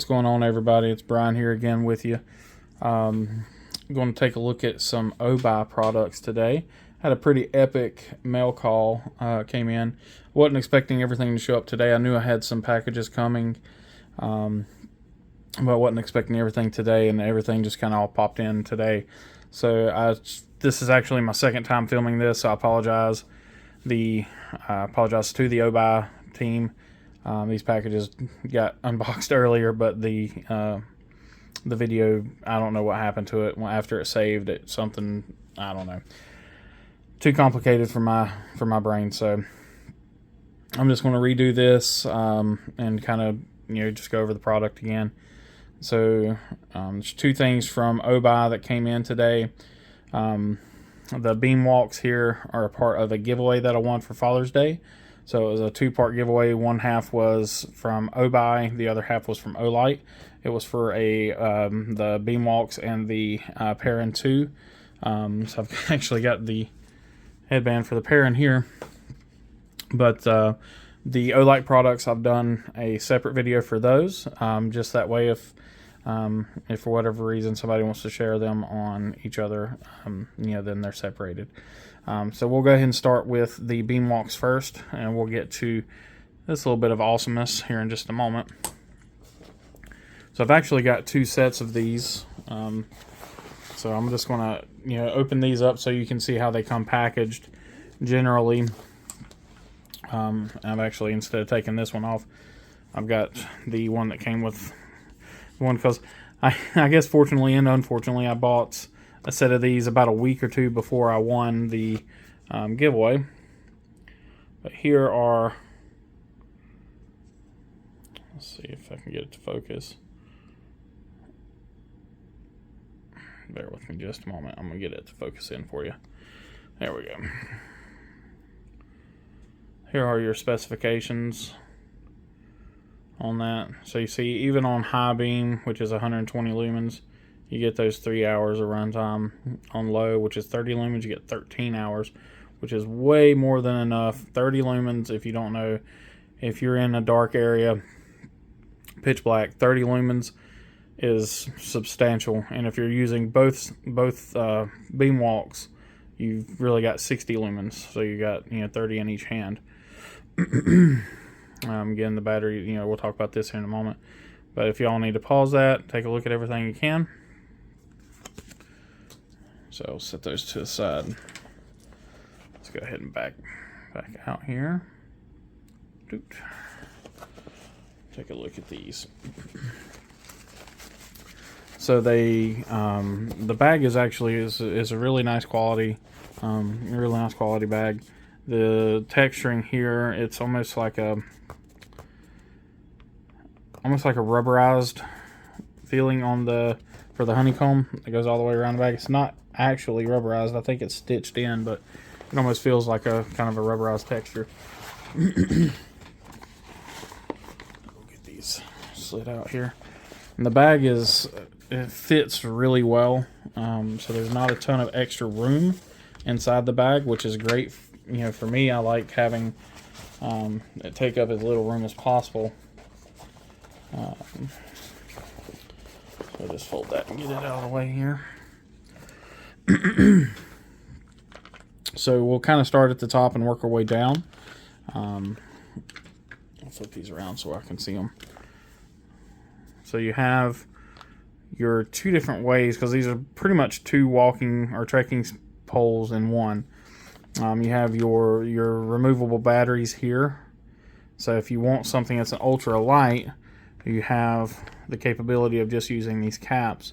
going on, everybody? It's Brian here again with you. Going to take a look at some Obuy products today. Had a pretty epic mail call came in. Wasn't expecting everything to show up today. I knew I had some packages coming, but wasn't expecting everything today, and everything just kind of all popped in today. So this is actually my second time filming this, so I apologize. I apologize to the Obuy team. These packages got unboxed earlier, but the video, I don't know what happened to it after it saved. It something, I don't know, too complicated for my brain. So I'm just going to redo this and kind of just go over the product again. So there's two things from Obuy that came in today. The Beam Walks here are a part of a giveaway that I won for Father's Day. So it was a two-part giveaway. One half was from Obuy, the other half was from Olight. It was for the Beam Walks and the Perrin 2. So I've actually got the headband for the Perrin here. But the Olight products, I've done a separate video for those. Just that way, if for whatever reason somebody wants to share them on each other, then they're separated. So we'll go ahead and start with the Beam Walks first, and we'll get to this little bit of awesomeness here in just a moment. So I've actually got two sets of these. So I'm just going to open these up so you can see how they come packaged generally. I've actually, instead of taking this one off, I've got the one that came with one, because I guess fortunately and unfortunately I bought a set of these about a week or two before I won the giveaway. But here are, let's see if I can get it to focus. Bear with me just a moment. I'm going to get it to focus in for you. There we go. Here are your specifications on that. So you see, even on high beam, which is 120 lumens, you get those 3 hours of runtime. On low, which is 30 lumens, you get 13 hours, which is way more than enough. 30 lumens, if you don't know, if you're in a dark area, pitch black, 30 lumens is substantial. And if you're using both beam walks, you've really got 60 lumens. So you got 30 in each hand. Again, the battery, we'll talk about this here in a moment. But if y'all need to pause that, take a look at everything you can. So I'll set those to the side. Let's go ahead and back out here. Take a look at these. So the bag is actually is a really nice quality, bag. The texturing here, it's almost like a rubberized feeling for the honeycomb that goes all the way around the bag. It's not actually rubberized. I think it's stitched in, but it almost feels like a kind of a rubberized texture. We'll get these slid out here. And the bag it fits really well. So there's not a ton of extra room inside the bag, which is great. For me, I like having it take up as little room as possible. So I'll just fold that and get it out of the way here. So we'll kind of start at the top and work our way down. I'll flip these around so I can see them. So you have your two different ways, because these are pretty much two walking or trekking poles in one. You have your removable batteries here. So if you want something that's an ultra light, you have the capability of just using these caps.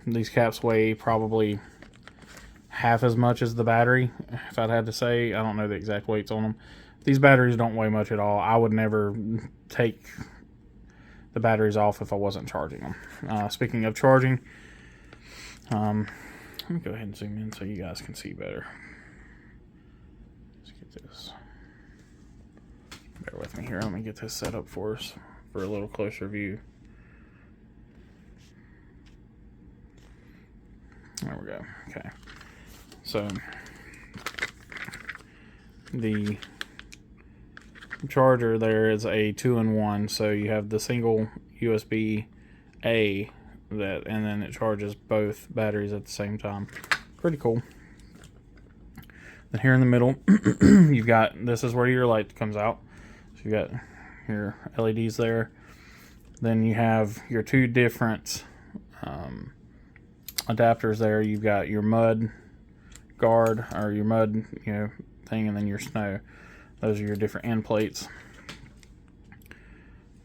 These caps weigh probably half as much as the battery, if I'd had to say. I don't know the exact weights on them. These batteries don't weigh much at all. I would never take the batteries off if I wasn't charging them. Speaking of charging, let me go ahead and zoom in so you guys can see better. Let's get this. Bear with me here. Let me get this set up for us for a little closer view. There we go. Okay. So the charger there is a 2-in-1, so you have the single USB A that, and then it charges both batteries at the same time. Pretty cool. Then here in the middle, you've got, this is where your light comes out. So you've got your LEDs there. Then you have your two different adapters there. You've got your mud guard, or your mud, thing, and then your snow. Those are your different end plates.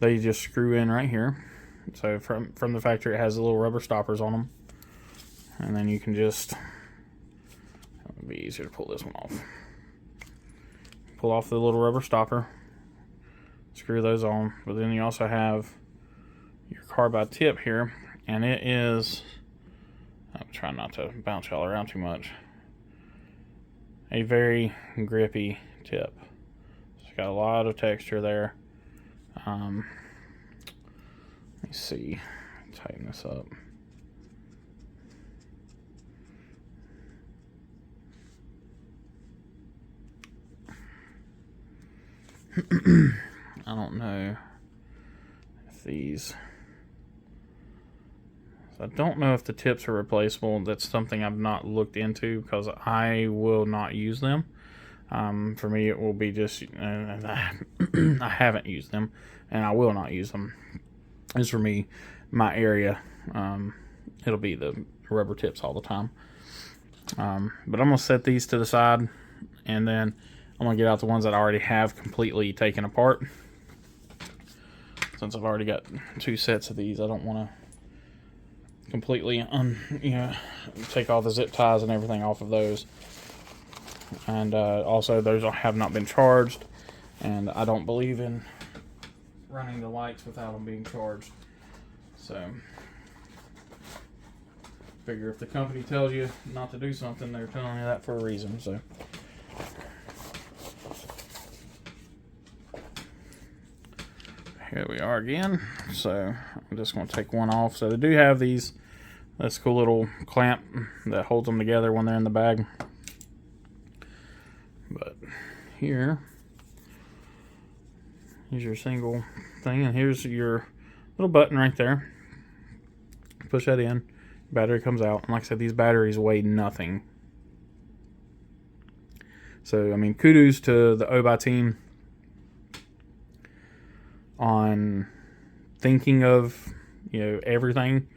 They just screw in right here. So from the factory, it has the little rubber stoppers on them, and then you can just, it'll be easier to pull this one off. Pull off the little rubber stopper, screw those on. But then you also have your carbide tip here, and it is, I'm trying not to bounce y'all around too much, a very grippy tip. It's got a lot of texture there. Let me see, tighten this up. I don't know if these, I don't know if the tips are replaceable. That's something I've not looked into because I will not use them. For me, it will be just, I haven't used them, and I will not use them. As for me, my area, it'll be the rubber tips all the time. But I'm going to set these to the side, and then I'm going to get out the ones that I already have completely taken apart. Since I've already got two sets of these, I don't want to completely take all the zip ties and everything off of those. And also, those have not been charged, and I don't believe in running the lights without them being charged. So figure if the company tells you not to do something, they're telling you that for a reason. So here we are again. So I'm just going to take one off. So they do have these, this cool little clamp that holds them together when they're in the bag. But here's your single thing, and here's your little button right there. Push that in, battery comes out, and like I said, these batteries weigh nothing. So I mean, kudos to the Obuy team on thinking of everything.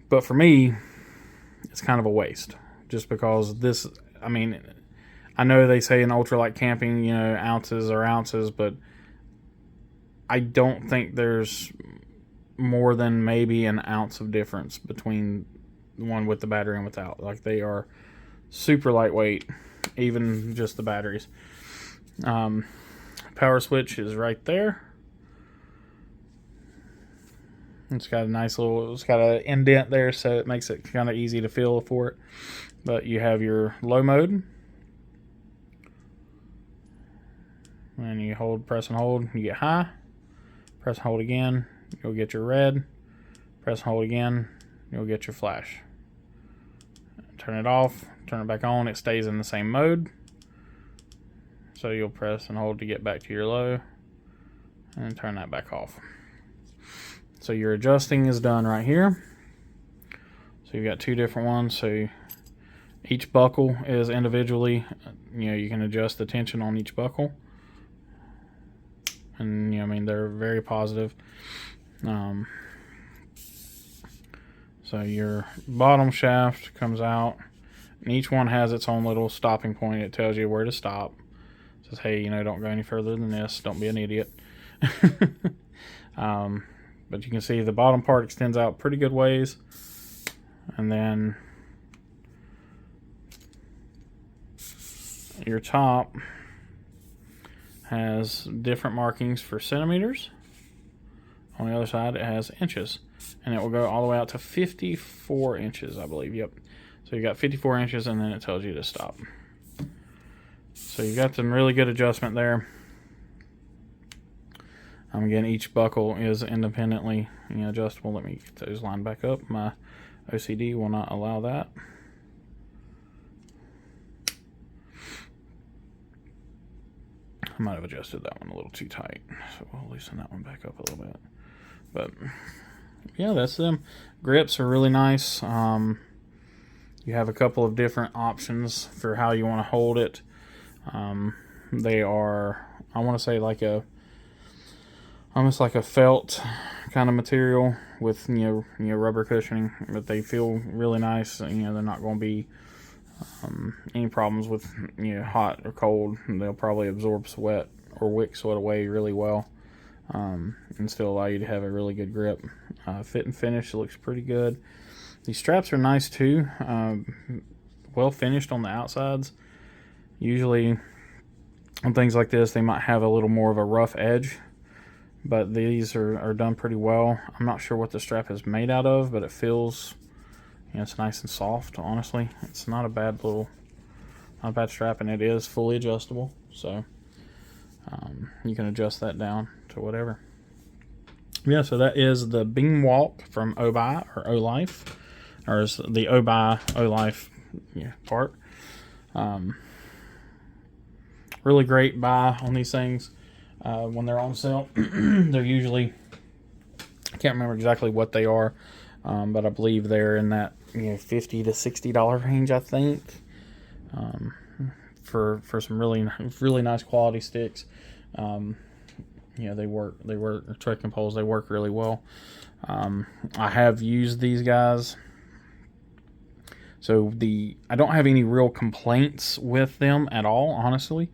But for me, it's kind of a waste, just because this, I mean, I know they say in ultralight camping, ounces are ounces, but I don't think there's more than maybe an ounce of difference between the one with the battery and without. Like, they are super lightweight, even just the batteries. Power switch is right there. It's got a nice little, it's got an indent there, so it makes it kind of easy to feel for it. But you have your low mode, and you press and hold, you get high. Press and hold again, you'll get your red. Press and hold again, you'll get your flash. Turn it off, turn it back on, it stays in the same mode. So you'll press and hold to get back to your low, and turn that back off. So your adjusting is done right here. So you've got two different ones. So each buckle is individually, you can adjust the tension on each buckle. And, I mean, they're very positive. So your bottom shaft comes out, and each one has its own little stopping point. It tells you where to stop. It says, hey, don't go any further than this. Don't be an idiot. But you can see the bottom part extends out pretty good ways. And then your top has different markings for centimeters. On the other side, it has inches. And it will go all the way out to 54 inches, I believe. Yep. So you got 54 inches, and then it tells you to stop. So you got some really good adjustment there. Again, each buckle is independently adjustable. Let me get those lined back up. My OCD will not allow that. I might have adjusted that one a little too tight, so we'll loosen that one back up a little bit. But yeah, that's them. Grips are really nice. You have a couple of different options for how you want to hold it. They are, I want to say, like almost like a felt kind of material with rubber cushioning, but they feel really nice. They're not going to be any problems with hot or cold. They'll probably absorb sweat or wick sweat away really well, and still allow you to have a really good grip. Fit and finish looks pretty good. These straps are nice too, well finished on the outsides. Usually on things like this they might have a little more of a rough edge, but these are done pretty well. I'm not sure what the strap is made out of, but it feels, it's nice and soft. Honestly, it's not a bad strap, and it is fully adjustable, so you can adjust that down to whatever. Yeah, so that is the Beam Walk from Obuy, or Olife, or is the Obuy Olife part. Really great buy on these things when they're on sale. They're usually, I can't remember exactly what they are, but I believe they're in that $50 to $60 range, I think, for some really nice quality sticks. They work trekking poles. They work really well. I have used these guys, so I don't have any real complaints with them at all, honestly.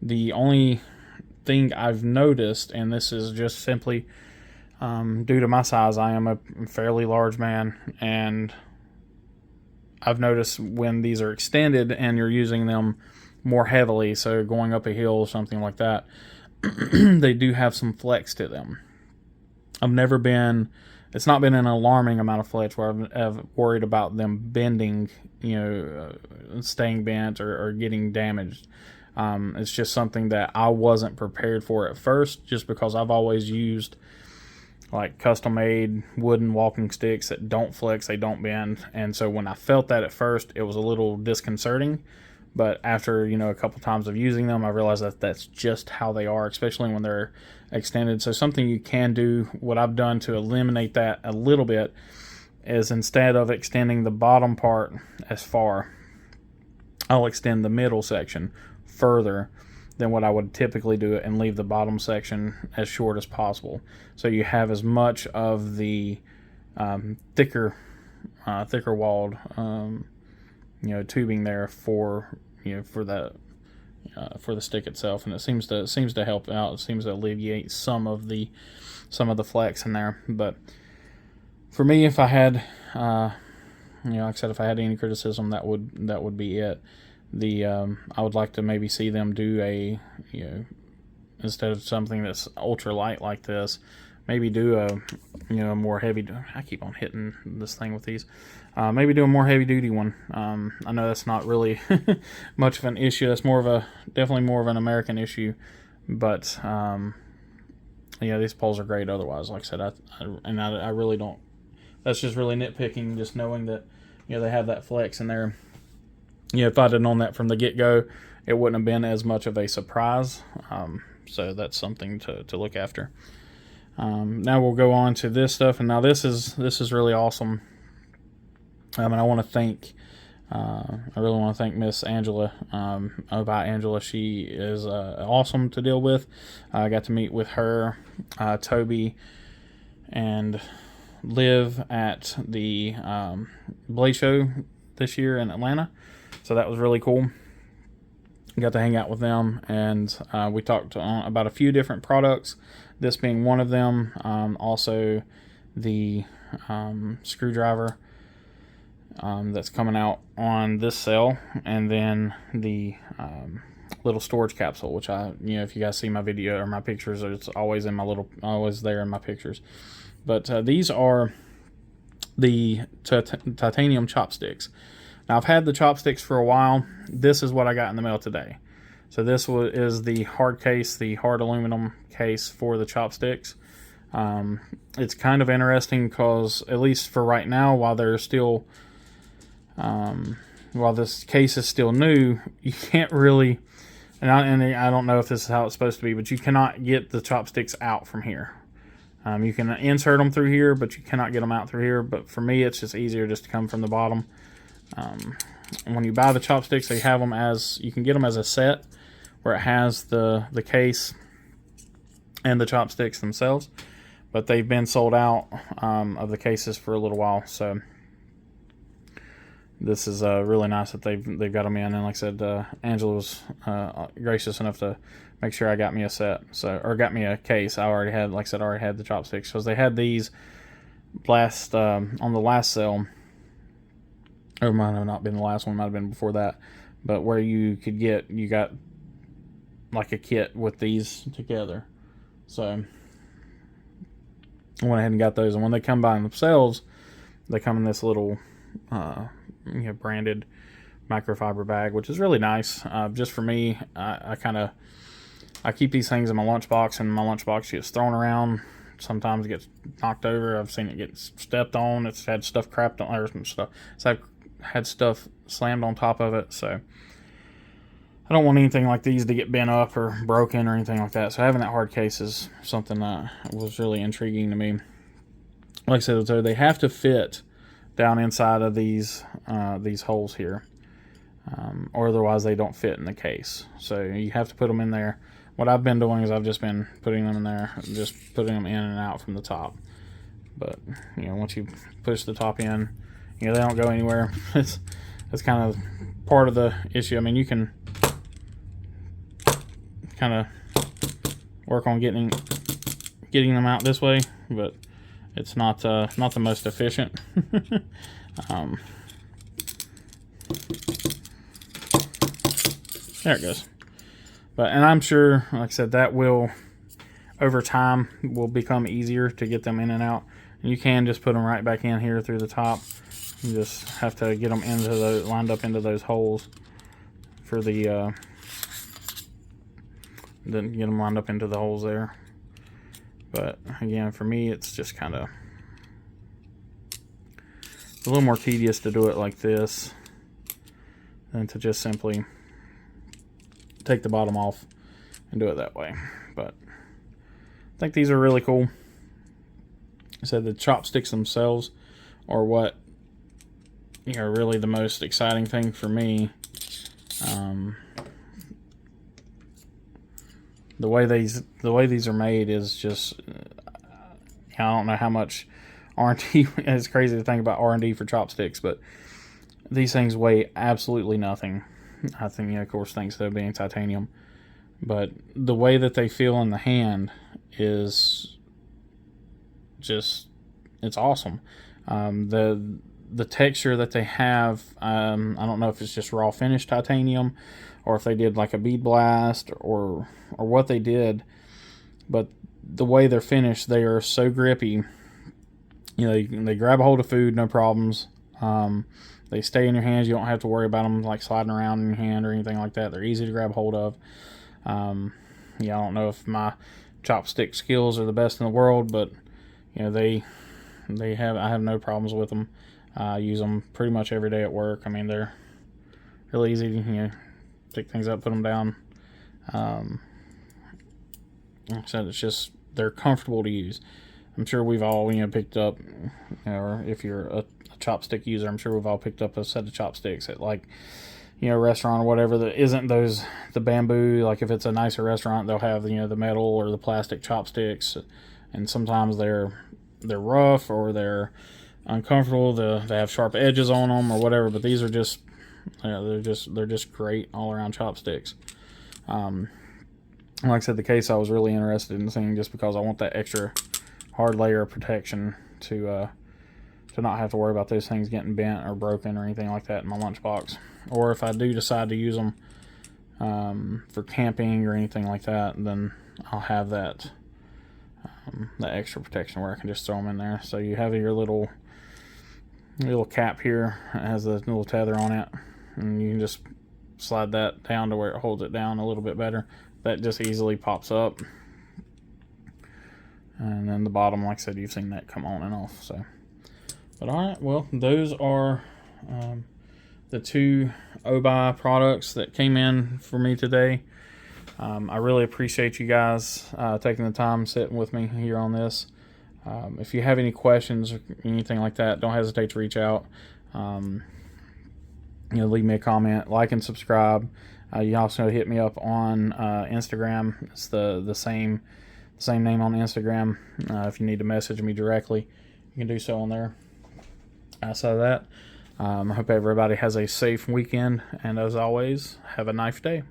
The only thing I've noticed, and this is just simply due to my size, I am a fairly large man, and I've noticed when these are extended and you're using them more heavily, so going up a hill or something like that, they do have some flex to them. It's not been an alarming amount of flex where I've worried about them bending, staying bent or getting damaged. It's just something that I wasn't prepared for at first, just because I've always used like custom-made wooden walking sticks that don't flex, they don't bend, and so when I felt that at first, it was a little disconcerting. But after a couple times of using them, I realized that that's just how they are, especially when they're extended. So something you can do, what I've done to eliminate that a little bit, is instead of extending the bottom part as far, I'll extend the middle section further than what I would typically do and leave the bottom section as short as possible. So you have as much of the thicker walled tubing there for the stick itself, and it seems to help out. It seems to alleviate some of the flex in there. But for me, if I had like I said, if I had any criticism, that would be it. I would like to maybe see them do instead of something that's ultra light like this, maybe do a more heavy. I keep on hitting this thing with these. Maybe do a more heavy duty one. I know that's not really much of an issue. That's definitely more of an American issue. But these poles are great otherwise. Like I said, I really don't. That's just really nitpicking. Just knowing that they have that flex in there. If I'd have known that from the get-go, it wouldn't have been as much of a surprise. So that's something to look after. Now we'll go on to this stuff, and now this is really awesome. And I want to thank, I really want to thank Miss Angela, Obuy Angela. She is awesome to deal with. I got to meet with her, Toby, and Liv at the Blade Show this year in Atlanta. So that was really cool. Got to hang out with them, and we talked about a few different products, this being one of them. Also the screwdriver that's coming out on this sale, and then the little storage capsule, which if you guys see my video or my pictures, it's always there in my pictures. But these are the titanium chopsticks. Now, I've had the chopsticks for a while. This is what I got in the mail today. So this is the hard case, the hard aluminum case for the chopsticks. It's kind of interesting because, at least for right now, while this case is still new, you can't really, and I don't know if this is how it's supposed to be, but you cannot get the chopsticks out from here. You can insert them through here, but you cannot get them out through here. But for me, it's just easier just to come from the bottom. When you buy the chopsticks, they have them as, you can get them as a set where it has the case and the chopsticks themselves. But they've been sold out of the cases for a little while. So this is really nice that they've got them in. And like I said, Angela was gracious enough to make sure I got me a set, or got me a case. I already had, like I said, I already had the chopsticks, because they had these on the last sale. Or it might have not been the last one, might have been before that. But where you got like a kit with these together. So I went ahead and got those, and when they come by themselves, they come in this little branded microfiber bag, which is really nice. Just for me, I keep these things in my lunchbox, and my lunchbox gets thrown around. Sometimes it gets knocked over. I've seen it get stepped on. It's had stuff crapped on, or some stuff. It's had stuff slammed on top of it. So I don't want anything like these to get bent up or broken or anything like that. So having that hard case is something that was really intriguing to me. Like I said, so they have to fit down inside of these holes here, or otherwise they don't fit in the case. So you have to put them in there. What I've been doing is I've just been putting them in there, just putting them in and out from the top. But once you push the top in, they don't go anywhere. That's kind of part of the issue. I mean, you can kind of work on getting them out this way, but it's not the most efficient. There it goes. And I'm sure, like I said, that will, over time, will become easier to get them in and out. And you can just put them right back in here through the top. You just have to get them lined up into those holes for then get them lined up into the holes there. But again, for me, it's just kind of a little more tedious to do it like this than to just simply take the bottom off and do it that way. But I think these are really cool. I said the chopsticks themselves are what really the most exciting thing for me. The way these are made is just, I don't know how much R&D. It's crazy to think about R&D for chopsticks, but these things weigh absolutely nothing. I think, of course, thanks to them being titanium. But the way that they feel in the hand is just, it's awesome. The texture that they have, I don't know if it's just raw finished titanium, or if they did like a bead blast, or what they did. But the way they're finished, they are so grippy. They grab a hold of food, no problems. They stay in your hands. You don't have to worry about them like sliding around in your hand or anything like that. They're easy to grab hold of. I don't know if my chopstick skills are the best in the world, but I have no problems with them. I use them pretty much every day at work. I mean, they're really easy to pick things up, put them down. Like I said, it's just, they're comfortable to use. I'm sure we've all picked up, or if you're a chopstick user, I'm sure we've all picked up a set of chopsticks at a restaurant or whatever that isn't the bamboo. Like if it's a nicer restaurant, they'll have the metal or the plastic chopsticks, and sometimes they're rough or they're uncomfortable. They have sharp edges on them or whatever. But these are just they're just great all around chopsticks. Like I said, the case I was really interested in seeing, just because I want that extra hard layer of protection to not have to worry about those things getting bent or broken or anything like that in my lunchbox. Or if I do decide to use them for camping or anything like that, then I'll have that extra protection where I can just throw them in there. So you have your little cap here. It has a little tether on it, and you can just slide that down to where it holds it down a little bit better. That just easily pops up. And then the bottom, like I said, you've seen that come on and off. So, but all right, well, those are the two Obuy products that came in for me today. I really appreciate you guys taking the time sitting with me here on this. If you have any questions or anything like that, don't hesitate to reach out. Leave me a comment, like and subscribe. You also hit me up on Instagram. It's the same name on Instagram. If you need to message me directly, you can do so on there. Outside of that, I hope everybody has a safe weekend, and as always, have a nice day.